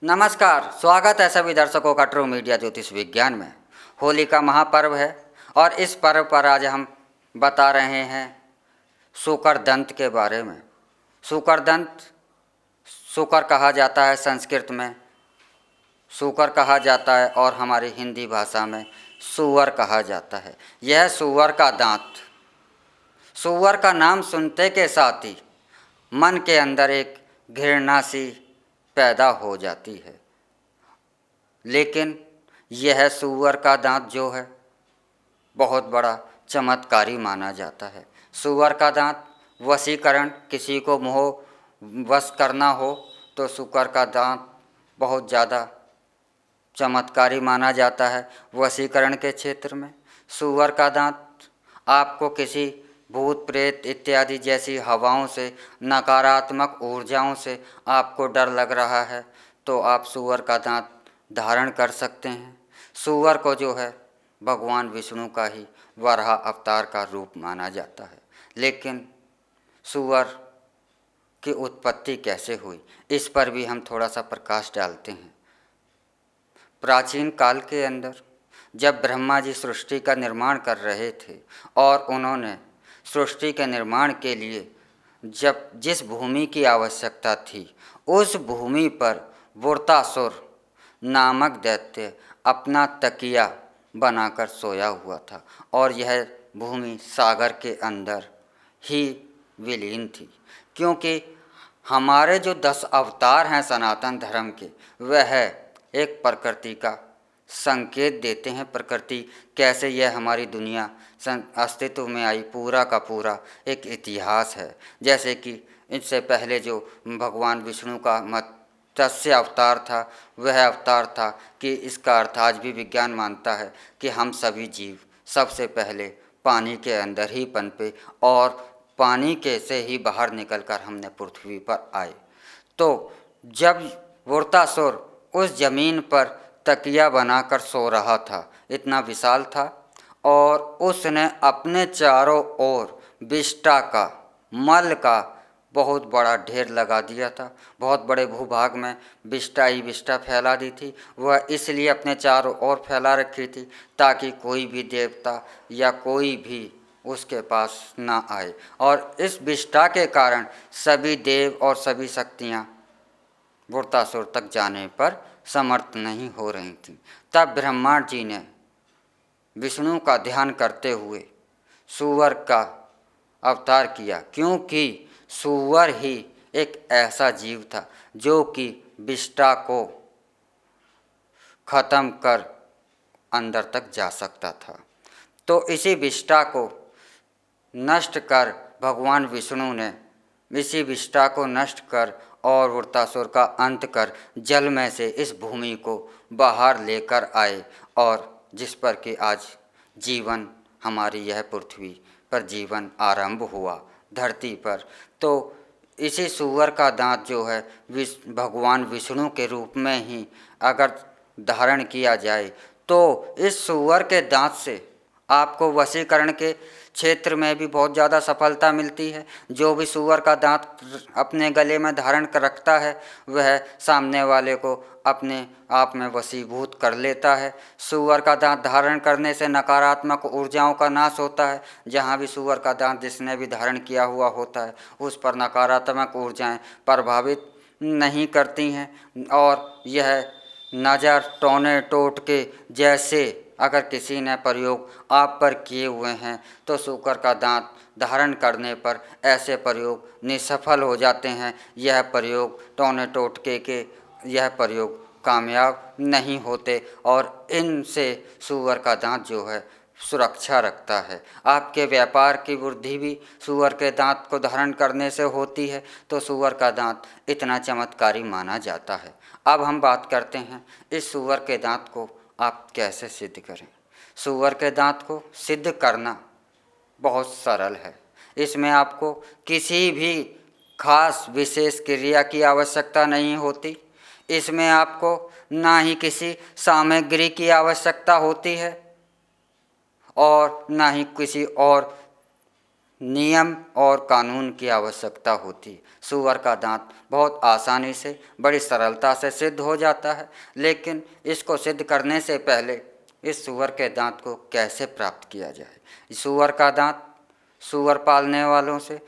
नमस्कार, स्वागत है सभी दर्शकों का ट्रू मीडिया ज्योतिष विज्ञान में। होली का महापर्व है और इस पर्व पर आज हम बता रहे हैं शुक्रदंत के बारे में। शुक्रदंत शुकर कहा जाता है, संस्कृत में शुकर कहा जाता है और हमारी हिंदी भाषा में सूअर कहा जाता है। यह सूअर का दांत, सूअर का नाम सुनते के साथ ही मन के अंदर एक घृणा सी पैदा हो जाती है, लेकिन यह सूअर का दांत जो है बहुत बड़ा चमत्कारी माना जाता है। सूअर का दांत वशीकरण, किसी को मोह वश करना हो तो सूअर का दांत बहुत ज़्यादा चमत्कारी माना जाता है। वशीकरण के क्षेत्र में सूअर का दांत आपको किसी भूत प्रेत इत्यादि जैसी हवाओं से, नकारात्मक ऊर्जाओं से आपको डर लग रहा है तो आप सूअर का दांत धारण कर सकते हैं। सूअर को जो है भगवान विष्णु का ही वराह अवतार का रूप माना जाता है। लेकिन सूअर की उत्पत्ति कैसे हुई, इस पर भी हम थोड़ा सा प्रकाश डालते हैं। प्राचीन काल के अंदर जब ब्रह्मा जी सृष्टि का निर्माण कर रहे थे और उन्होंने सृष्टि के निर्माण के लिए जब जिस भूमि की आवश्यकता थी, उस भूमि पर वृत्रासुर नामक दैत्य अपना तकिया बनाकर सोया हुआ था और यह भूमि सागर के अंदर ही विलीन थी। क्योंकि हमारे जो 10 अवतार हैं सनातन धर्म के, वह एक प्रकृति का संकेत देते हैं। प्रकृति कैसे यह हमारी दुनिया अस्तित्व में आई, पूरा का पूरा एक इतिहास है। जैसे कि इससे पहले जो भगवान विष्णु का मत्स्य अवतार था, वह अवतार था कि इसका अर्थ आज भी विज्ञान मानता है कि हम सभी जीव सबसे पहले पानी के अंदर ही पनपे और पानी के से ही बाहर निकलकर हमने पृथ्वी पर आए। तो जब वृत्रासुर उस जमीन पर तकिया बनाकर सो रहा था, इतना विशाल था, और उसने अपने चारों ओर विष्ठा का, मल का बहुत बड़ा ढेर लगा दिया था। बहुत बड़े भूभाग में विष्ठा ही विष्ठा फैला दी थी। वह इसलिए अपने चारों ओर फैला रखी थी ताकि कोई भी देवता या कोई भी उसके पास ना आए, और इस विष्ठा के कारण सभी देव और सभी शक्तियाँ वृत्रासुर तक जाने पर समर्थ नहीं हो रही थी। तब ब्रह्मा जी ने विष्णु का ध्यान करते हुए सूअर का अवतार किया, क्योंकि सूअर ही एक ऐसा जीव था जो कि विष्ठा को खत्म कर अंदर तक जा सकता था। तो इसी विष्ठा को नष्ट कर भगवान विष्णु ने इसी विष्ठा को नष्ट कर और वृत्रासुर का अंत कर जल में से इस भूमि को बाहर लेकर आए, और जिस पर कि आज जीवन, हमारी यह पृथ्वी पर जीवन आरंभ हुआ धरती पर। तो इसी सूअर का दांत जो है भगवान विष्णु के रूप में ही अगर धारण किया जाए तो इस सूअर के दांत से आपको वशीकरण के क्षेत्र में भी बहुत ज़्यादा सफलता मिलती है। जो भी सूअर का दांत अपने गले में धारण कर रखता है वह सामने वाले को अपने आप में वशीभूत कर लेता है। सूअर का दांत धारण करने से नकारात्मक ऊर्जाओं का नाश होता है। जहाँ भी सूअर का दांत जिसने भी धारण किया हुआ होता है उस पर नकारात्मक ऊर्जाएं प्रभावित नहीं करती हैं, और यह नज़र टोने टोटके जैसे अगर किसी ने प्रयोग आप पर किए हुए हैं तो सूअर का दांत धारण करने पर ऐसे प्रयोग निसफल हो जाते हैं। यह प्रयोग टोने टोटके के यह प्रयोग कामयाब नहीं होते, और इनसे सूअर का दांत जो है सुरक्षा रखता है। आपके व्यापार की वृद्धि भी सूअर के दांत को धारण करने से होती है। तो सूअर का दांत इतना चमत्कारी माना जाता है। अब हम बात करते हैं इस सूअर के दांत को आप कैसे सिद्ध करें। सूअर के दांत को सिद्ध करना बहुत सरल है। इसमें आपको किसी भी खास विशेष क्रिया की आवश्यकता नहीं होती। इसमें आपको ना ही किसी सामग्री की आवश्यकता होती है और ना ही किसी और नियम और कानून की आवश्यकता होती। सूअर का दांत बहुत आसानी से, बड़ी सरलता से सिद्ध हो जाता है, लेकिन इसको सिद्ध करने से पहले इस सूअर के दांत को कैसे प्राप्त किया जाए। सूअर का दांत सूअर पालने वालों से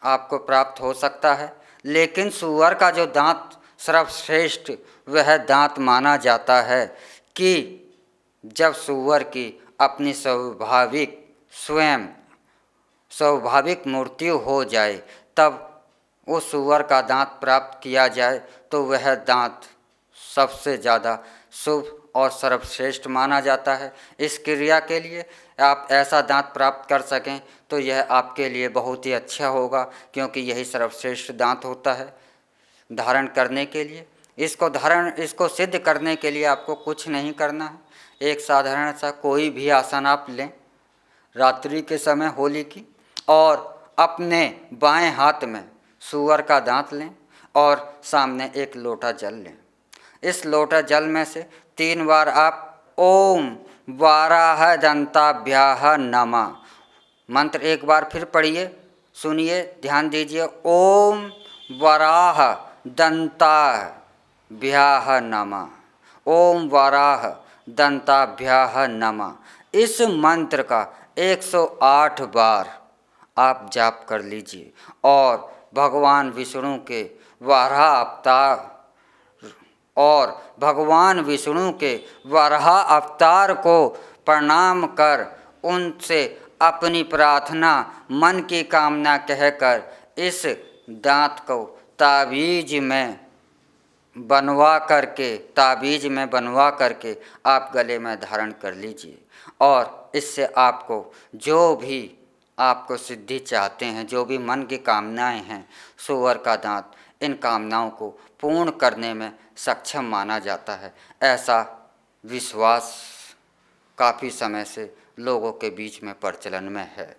आपको प्राप्त हो सकता है, लेकिन सूअर का जो दांत सर्वश्रेष्ठ वह दांत माना जाता है कि जब सूअर की अपनी स्वाभाविक मृत्यु हो जाए, तब उस सूअर का दांत प्राप्त किया जाए तो वह दांत सबसे ज़्यादा शुभ और सर्वश्रेष्ठ माना जाता है। इस क्रिया के लिए आप ऐसा दांत प्राप्त कर सकें तो यह आपके लिए बहुत ही अच्छा होगा, क्योंकि यही सर्वश्रेष्ठ दांत होता है धारण करने के लिए। इसको सिद्ध करने के लिए आपको कुछ नहीं करना है। एक साधारण सा कोई भी आसन आप लें रात्रि के समय होली की, और अपने बाएं हाथ में सूअर का दांत लें और सामने एक लोटा जल लें। इस लोटा जल में से 3 बार आप ओम वाराह दंताभ्याः नमः मंत्र एक बार फिर पढ़िए, सुनिए, ध्यान दीजिए। ओम वराह दंताभ्याः नमः, ओम वराह दंताभ्याः नमः। इस मंत्र का 108 बार आप जाप कर लीजिए और भगवान विष्णु के वराह अवतार को प्रणाम कर उनसे अपनी प्रार्थना, मन की कामना कहकर इस दांत को ताबीज में बनवा करके आप गले में धारण कर लीजिए। और इससे आपको जो भी आपको सिद्धि चाहते हैं, जो भी मन की कामनाएं हैं, सूअर का दांत इन कामनाओं को पूर्ण करने में सक्षम माना जाता है। ऐसा विश्वास काफ़ी समय से लोगों के बीच में प्रचलन में है।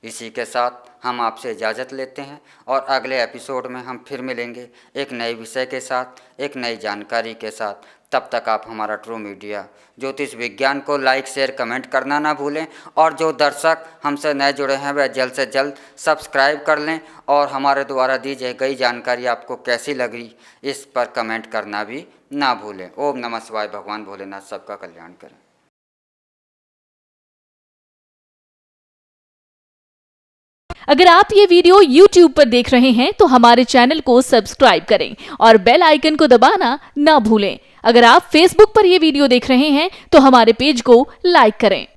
इसी के साथ हम आपसे इजाज़त लेते हैं और अगले एपिसोड में हम फिर मिलेंगे एक नए विषय के साथ, एक नई जानकारी के साथ। तब तक आप हमारा ट्रू मीडिया ज्योतिष विज्ञान को लाइक, शेयर, कमेंट करना ना भूलें, और जो दर्शक हमसे नए जुड़े हैं वह जल्द से जल्द सब्सक्राइब कर लें, और हमारे द्वारा दी गई जानकारी आपको कैसी लगी इस पर कमेंट करना भी ना भूलें। ओम नमः शिवाय। भगवान भोलेनाथ सबका कल्याण करें। अगर आप ये वीडियो YouTube पर देख रहे हैं तो हमारे चैनल को सब्सक्राइब करें और बेल आइकन को दबाना ना भूलें। अगर आप Facebook पर ये वीडियो देख रहे हैं तो हमारे पेज को लाइक करें।